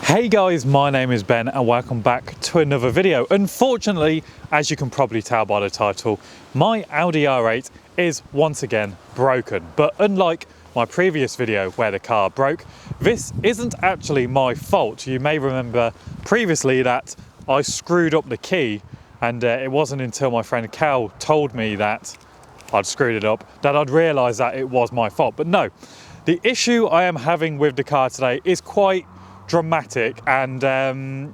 Hey guys, my name is Ben and welcome back to another video. Unfortunately, as you can probably tell by the title, my Audi R8 is once again broken. But unlike my previous video where the car broke, this isn't actually my fault. You may remember previously that I screwed up the key, and it wasn't until my friend Cal told me that I'd screwed it up that I'd realised that it was my fault. But no, the issue I am having with the car today is quite dramatic and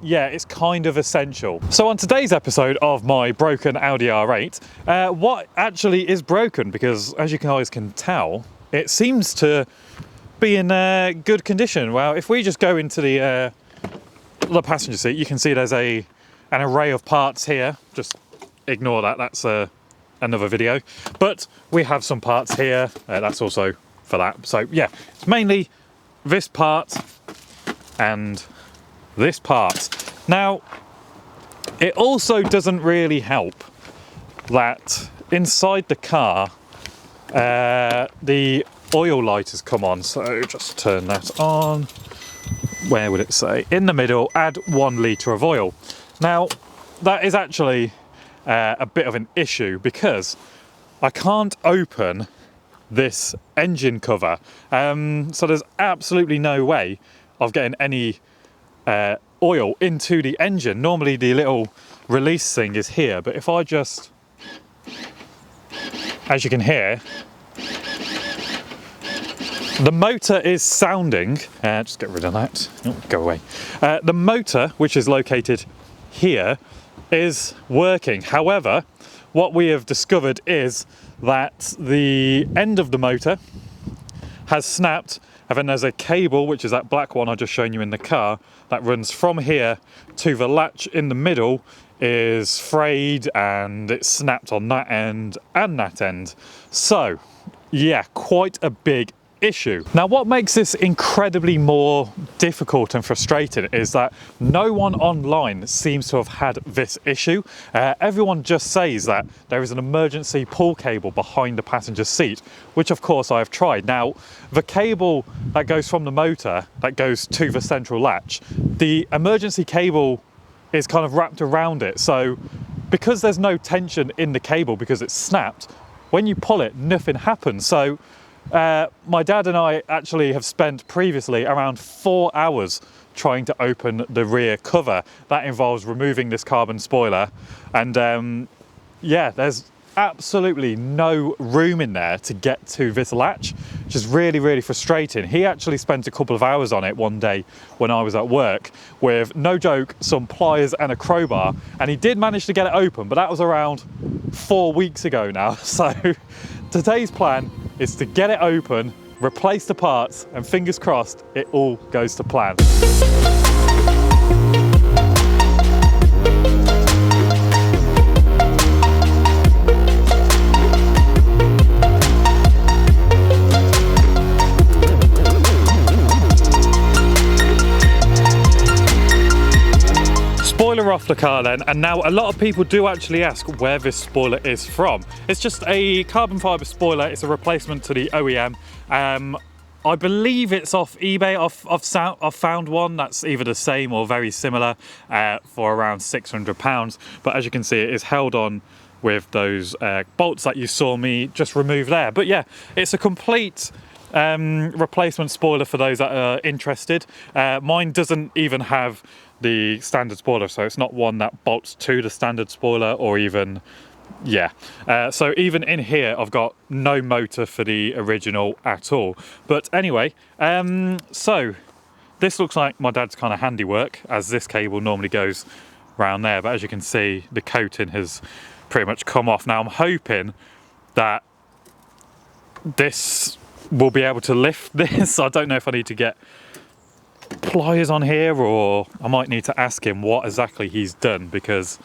yeah, it's kind of essential. So on today's episode of my broken Audi R8, what actually is broken? Because as you guys can tell, it seems to be in good condition. Well, if we just go into the passenger seat, you can see there's an array of parts here. Just ignore that, that's another video. But we have some parts here, that's also for that. So yeah, it's mainly this part and this part. Now, it also doesn't really help that inside the car, the oil light has come on. So just turn that on. Where would it say? In the middle, add 1 litre of oil. Now, that is actually a bit of an issue because I can't open this engine cover. So there's absolutely no way of getting any oil into the engine. Normally the little release thing is here, but if I just, as you can hear, the motor is sounding, just get rid of that, oh, go away. The motor, which is located here, is working. However, what we have discovered is that the end of the motor has snapped, and then there's a cable, which is that black one I just shown you in the car, that runs from here to the latch in the middle, is frayed and it's snapped on that end and that end. So yeah, quite a big issue. Now, what makes this incredibly more difficult and frustrating is that no one online seems to have had this issue. Everyone just says that there is an emergency pull cable behind the passenger seat, which of course I have tried. Now, the cable that goes from the motor that goes to the central latch, the emergency cable is kind of wrapped around it. So because there's no tension in the cable because it's snapped, when you pull it, nothing happens. So my dad and I actually have spent previously around 4 hours trying to open the rear cover. That involves removing this carbon spoiler, and yeah, there's absolutely no room in there to get to this latch, which is really frustrating. He actually spent a couple of hours on it one day when I was at work with, no joke, some pliers and a crowbar, and he did manage to get it open, but that was around 4 weeks ago now. So today's plan is to get it open, replace the parts, and fingers crossed it all goes to plan. Spoiler off the car then, and now a lot of people do actually ask where this spoiler is from. It's just a carbon fibre spoiler. It's a replacement to the OEM. I believe it's off eBay. I've found one that's either the same or very similar for around £600. But as you can see, it is held on with those bolts that you saw me just remove there. But yeah, it's a complete replacement spoiler for those that are interested. Mine doesn't even have the standard spoiler, so it's not one that bolts to the standard spoiler or even, yeah. So even in here, I've got no motor for the original at all. But anyway, so this looks like my dad's kind of handiwork, as this cable normally goes around there. But as you can see, the coating has pretty much come off. Now I'm hoping that this will be able to lift this. I don't know if I need to get pliers on here, or I might need to ask him what exactly he's done, because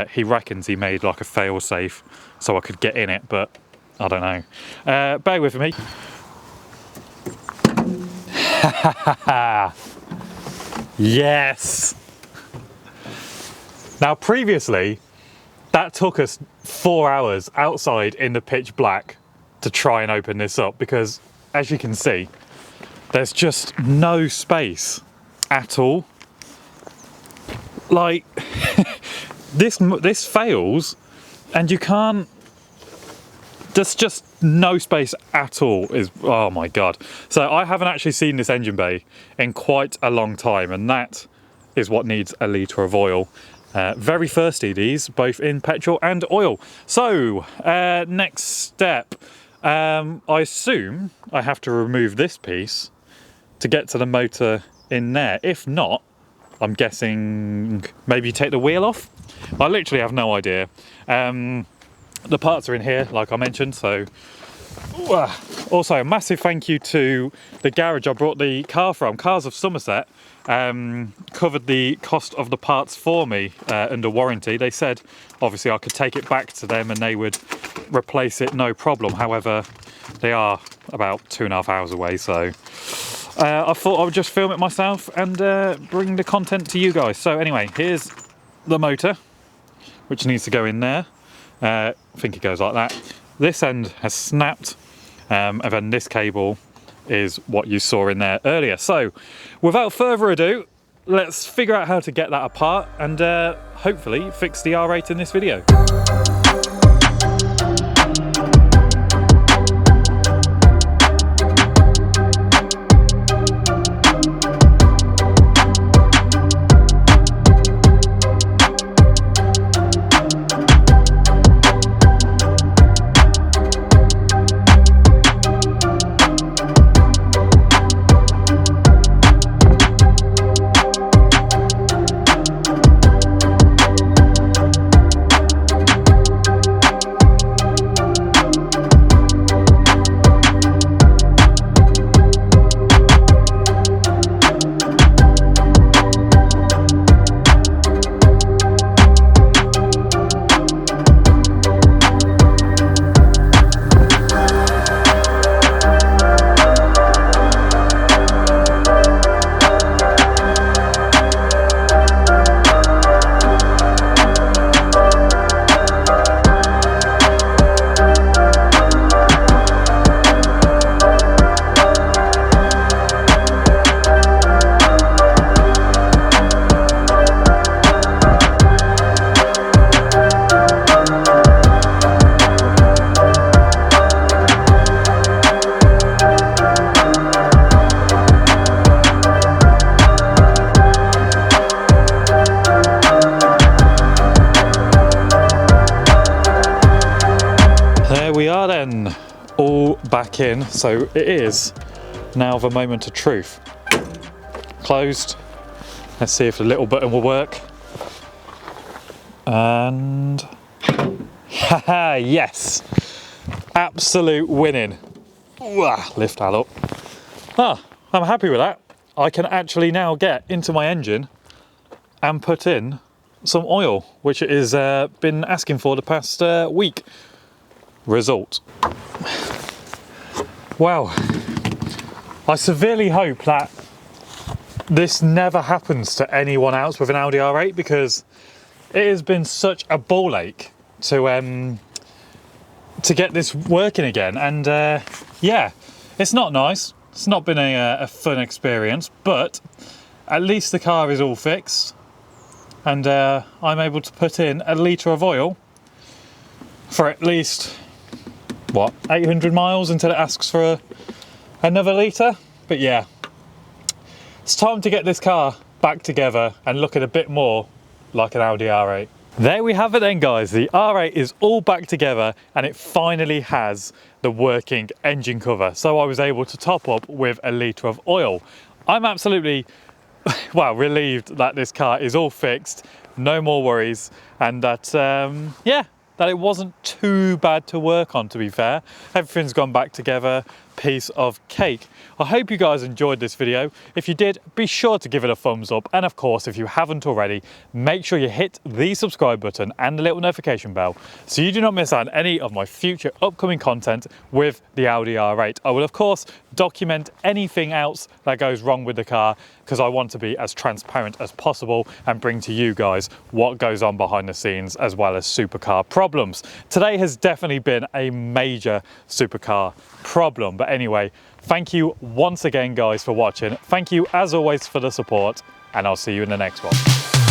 he reckons he made like a fail safe so I could get in it, but I don't know. Bear with me. Yes! Now previously that took us 4 hours outside in the pitch black to try and open this up, because as you can see, there's just no space at all. Like, this fails, and you can't, there's just no space at all. Is, oh my god. So I haven't actually seen this engine bay in quite a long time, and that is what needs a litre of oil. Very thirsty, these, both in petrol and oil. So next step, I assume I have to remove this piece to get to the motor in there. If not, I'm guessing maybe take the wheel off. I literally have no idea. The parts are in here, like I mentioned, so also a massive thank you to the garage I brought the car from, Cars of Somerset. Covered the cost of the parts for me under warranty. They said obviously I could take it back to them and they would replace it no problem. However, they are about 2.5 hours away, so I thought I would just film it myself and bring the content to you guys. So anyway, here's the motor, which needs to go in there. I think it goes like that. This end has snapped, and then this cable is what you saw in there earlier. So without further ado, let's figure out how to get that apart and hopefully fix the R8 in this video. All back in, so it is now the moment of truth. Closed. Let's see if the little button will work. And haha, yes, absolute winning. Lift that up. I'm happy with that. I can actually now get into my engine and put in some oil, which it has been asking for the past week. Result. Well, I severely hope that this never happens to anyone else with an Audi R8, because it has been such a ball ache to get this working again. And yeah, it's not nice. It's not been a fun experience, but at least the car is all fixed, and I'm able to put in a litre of oil for at least, what, 800 miles until it asks for another litre. But yeah, it's time to get this car back together and looking a bit more like an Audi R8. There we have it then, guys. The R8 is all back together and it finally has the working engine cover. So I was able to top up with a litre of oil. I'm absolutely, well, relieved that this car is all fixed, no more worries, and that, yeah, that it wasn't too bad to work on, to be fair. Everything's gone back together, piece of cake. I hope you guys enjoyed this video. If you did, be sure to give it a thumbs up, and of course, if you haven't already, make sure you hit the subscribe button and the little notification bell so you do not miss out on any of my future upcoming content with the Audi R8. I will of course document anything else that goes wrong with the car, because I want to be as transparent as possible and bring to you guys what goes on behind the scenes, as well as supercar problems. Today has definitely been a major supercar problem, but But anyway, thank you once again, guys, for watching. Thank you, as always, for the support, and I'll see you in the next one.